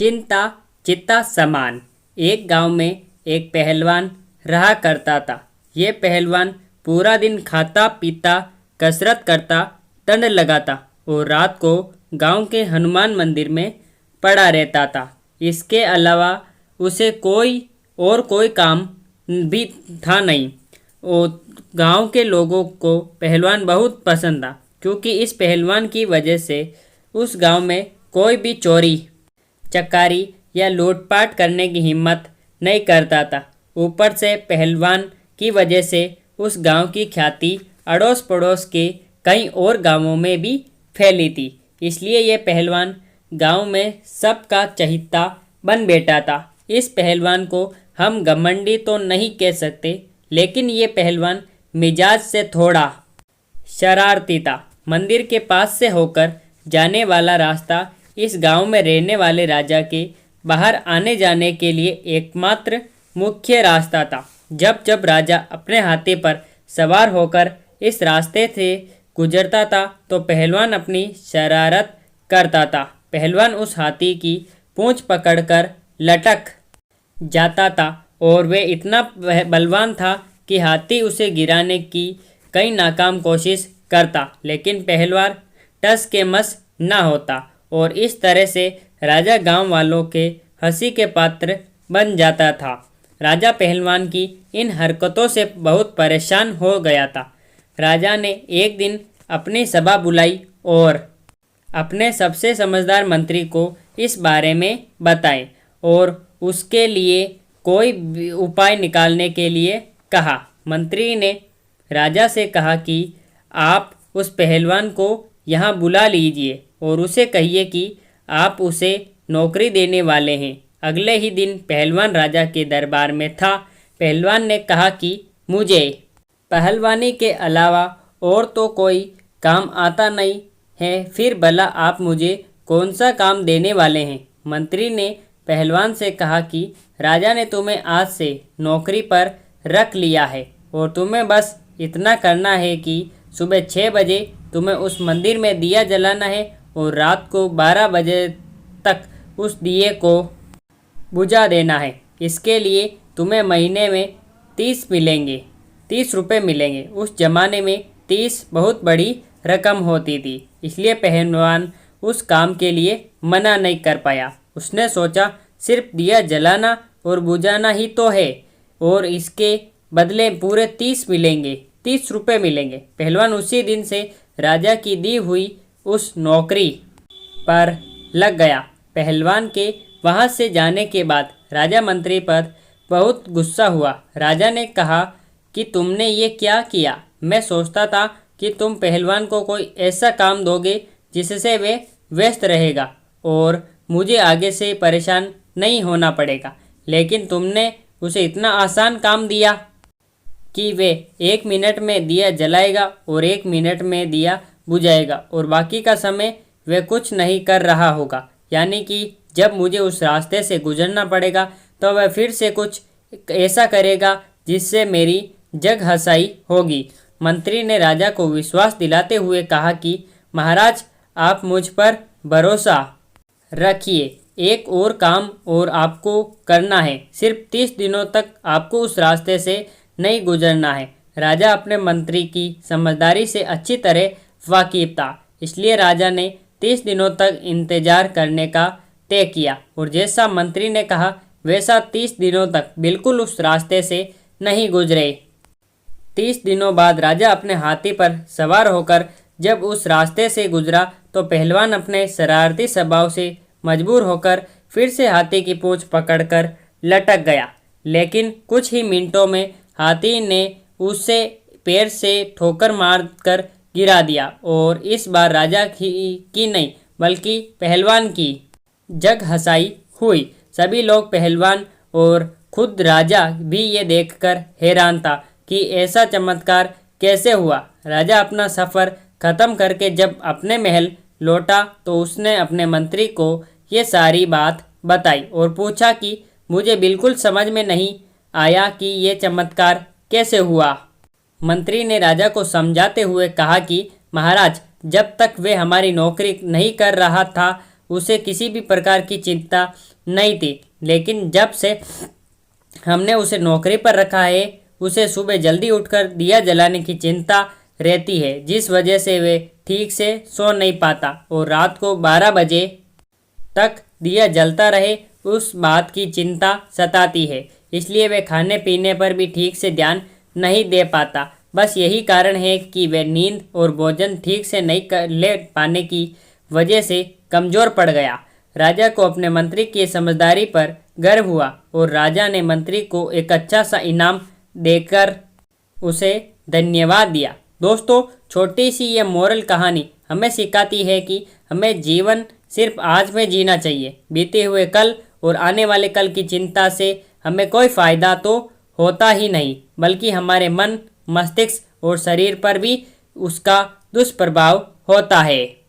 चिंता चित्ता समान। एक गांव में एक पहलवान रहा करता था। ये पहलवान पूरा दिन खाता पीता कसरत करता दंड लगाता और रात को गांव के हनुमान मंदिर में पड़ा रहता था। इसके अलावा उसे कोई काम भी था नहीं। और गांव के लोगों को पहलवान बहुत पसंद था, क्योंकि इस पहलवान की वजह से उस गांव में कोई भी चोरी चकारी या लूटपाट करने की हिम्मत नहीं करता था। ऊपर से पहलवान की वजह से उस गांव की ख्याति अड़ोस पड़ोस के कई और गांवों में भी फैली थी। इसलिए ये पहलवान गांव में सबका चहेता बन बैठा था। इस पहलवान को हम घमंडी तो नहीं कह सकते, लेकिन ये पहलवान मिजाज से थोड़ा शरारती था। मंदिर के पास से होकर जाने वाला रास्ता इस गांव में रहने वाले राजा के बाहर आने जाने के लिए एकमात्र मुख्य रास्ता था। जब जब राजा अपने हाथी पर सवार होकर इस रास्ते से गुजरता था तो पहलवान अपनी शरारत करता था। पहलवान उस हाथी की पूंछ पकड़कर लटक जाता था और वे इतना बलवान था कि हाथी उसे गिराने की कई नाकाम कोशिश करता, लेकिन पहलवान टस के मस ना होता और इस तरह से राजा गांव वालों के हंसी के पात्र बन जाता था। राजा पहलवान की इन हरकतों से बहुत परेशान हो गया था। राजा ने एक दिन अपनी सभा बुलाई और अपने सबसे समझदार मंत्री को इस बारे में बताए और उसके लिए कोई उपाय निकालने के लिए कहा। मंत्री ने राजा से कहा कि आप उस पहलवान को यहाँ बुला लीजिए और उसे कहिए कि आप उसे नौकरी देने वाले हैं। अगले ही दिन पहलवान राजा के दरबार में था। पहलवान ने कहा कि मुझे पहलवानी के अलावा और तो कोई काम आता नहीं है, फिर भला आप मुझे कौन सा काम देने वाले हैं। मंत्री ने पहलवान से कहा कि राजा ने तुम्हें आज से नौकरी पर रख लिया है और तुम्हें बस इतना करना है कि सुबह 6 बजे तुम्हें उस मंदिर में दिया जलाना है और रात को 12 बजे तक उस दिए को बुझा देना है। इसके लिए तुम्हें महीने में 30 रुपये मिलेंगे। उस जमाने में 30 बहुत बड़ी रकम होती थी, इसलिए पहलवान उस काम के लिए मना नहीं कर पाया। उसने सोचा सिर्फ दिया जलाना और बुझाना ही तो है और इसके बदले पूरे 30 रुपये मिलेंगे। पहलवान उसी दिन से राजा की दी हुई उस नौकरी पर लग गया। पहलवान के वहाँ से जाने के बाद राजा मंत्री पर बहुत गुस्सा हुआ। राजा ने कहा कि तुमने ये क्या किया? मैं सोचता था कि तुम पहलवान को कोई ऐसा काम दोगे जिससे वे व्यस्त रहेगा और मुझे आगे से परेशान नहीं होना पड़ेगा, लेकिन तुमने उसे इतना आसान काम दिया कि वे 1 मिनट में दिया जलाएगा और 1 मिनट में दिया बुझाएगा और बाकी का समय वे कुछ नहीं कर रहा होगा। यानी कि जब मुझे उस रास्ते से गुजरना पड़ेगा तो वह फिर से कुछ ऐसा करेगा जिससे मेरी जग हंसाई होगी। मंत्री ने राजा को विश्वास दिलाते हुए कहा कि महाराज, आप मुझ पर भरोसा रखिए। एक और काम और आपको करना है। सिर्फ 30 दिनों तक आपको उस रास्ते से नहीं गुजरना है। राजा अपने मंत्री की समझदारी से अच्छी तरह वाकिफ था, इसलिए राजा ने 30 दिनों तक इंतजार करने का तय किया और जैसा मंत्री ने कहा वैसा 30 दिनों तक बिल्कुल उस रास्ते से नहीं गुजरे। 30 दिनों बाद राजा अपने हाथी पर सवार होकर जब उस रास्ते से गुजरा तो पहलवान अपने शरारती स्वभाव से मजबूर होकर फिर से हाथी की पूंछ पकड़कर लटक गया। लेकिन कुछ ही मिनटों में हाथी ने उसे पैर से ठोकर मारकर गिरा दिया और इस बार राजा की नहीं बल्कि पहलवान की जग हंसाई हुई। सभी लोग, पहलवान और खुद राजा भी ये देखकर हैरान था कि ऐसा चमत्कार कैसे हुआ। राजा अपना सफ़र ख़त्म करके जब अपने महल लौटा तो उसने अपने मंत्री को ये सारी बात बताई और पूछा कि मुझे बिल्कुल समझ में नहीं आया कि ये चमत्कार कैसे हुआ। मंत्री ने राजा को समझाते हुए कहा कि महाराज, जब तक वे हमारी नौकरी नहीं कर रहा था उसे किसी भी प्रकार की चिंता नहीं थी, लेकिन जब से हमने उसे नौकरी पर रखा है उसे सुबह जल्दी उठकर दिया जलाने की चिंता रहती है, जिस वजह से वे ठीक से सो नहीं पाता और रात को 12 बजे तक दिया जलता रहे उस बात की चिंता सताती है। इसलिए वे खाने पीने पर भी ठीक से ध्यान नहीं दे पाता। बस यही कारण है कि वे नींद और भोजन ठीक से नहीं कर ले पाने की वजह से कमज़ोर पड़ गया। राजा को अपने मंत्री की समझदारी पर गर्व हुआ और राजा ने मंत्री को एक अच्छा सा इनाम देकर उसे धन्यवाद दिया। दोस्तों, छोटी सी ये मोरल कहानी हमें सिखाती है कि हमें जीवन सिर्फ आज में जीना चाहिए। बीते हुए कल और आने वाले कल की चिंता से हमें कोई फ़ायदा तो होता ही नहीं, बल्कि हमारे मन, मस्तिष्क और शरीर पर भी उसका दुष्प्रभाव होता है।